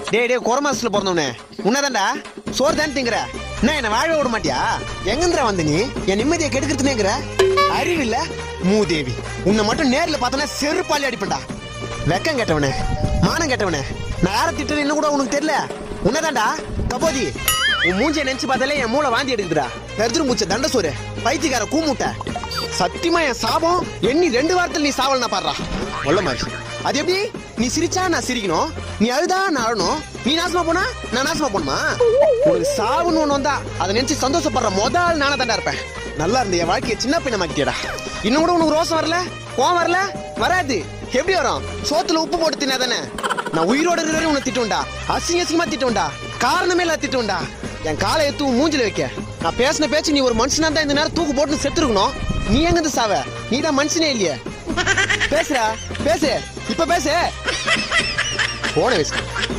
டே குரமாசத்துல பிறந்தவனே உன்னதான்டா சோறு தான் திங்குற. என்ன வாழ விட மாட்டியா? எங்கந்திர வந்து நீ என் நிம்மதியை கெடுக்கிறதுனேங்கிற? அறிவில்ல மூதேவி. உன்னை மட்டும் நேர்ல பார்த்தனா செருப்பாளி அடிப்பண்டா. வெக்கம் கேட்டவனே, மானம் கேட்டவனே. நான் யார திட்டுறேன் என்ன கூட உனக்கு தெரியல. உன்னதான்டா கபோதி. உன் மூஞ்சியை நினைச்சு பார்த்தாலே என் மூளை வாந்தி எடுக்குதுடா. பெருத்துரு மூச்ச தண்ட சோறு பைத்தியக்கார கூமுட்ட. சத்தியமா என் சாபம் எண்ணி 2 வாரத்தில் நீ சாவல் நான் பாடுறா உள்ள மாதிரி. அது எப்படி? நீ சிரிச்சா நான் சிரிக்கணும், நீ அழுதா நான் அழணும், நீ நாசமா போனா நான் நாசமா போணுமா? உனக்கு சாவுன்னு ஒண்ணு வந்தா அதை நினைச்சு சந்தோஷப்படுற முதல் நானே தாண்டா இருப்பேன். நல்லா இருந்த என் வாழ்க்கையை சின்ன பின்ன மாக்கிட்டியடா. இன்னும் கூட உனக்கு ரோசம் வரல, கோவம் வரல? வராது. எப்படி வரும்? சோத்துல உப்பு போட்டு தின்னாதானே. நான் உயிரோட இருக்கிற உன்னை திட்டுவேன்டா, அசிங்கமா திட்டுவேன்டா, காரணமே இல்ல திட்டுவேன்டா. என் காலை எடுத்து மூஞ்சில வைக்க. நான் பேசின பேச்சு நீ ஒரு மனுஷனா தான் இந்த நேரம் தூக்கு போட்டு செத்து இருக்கணும். நீ எங்க சாவ? நீ தான் மனுஷனே இல்லையே. பேசுற பேசு, இப்ப பேசு. போன வயசு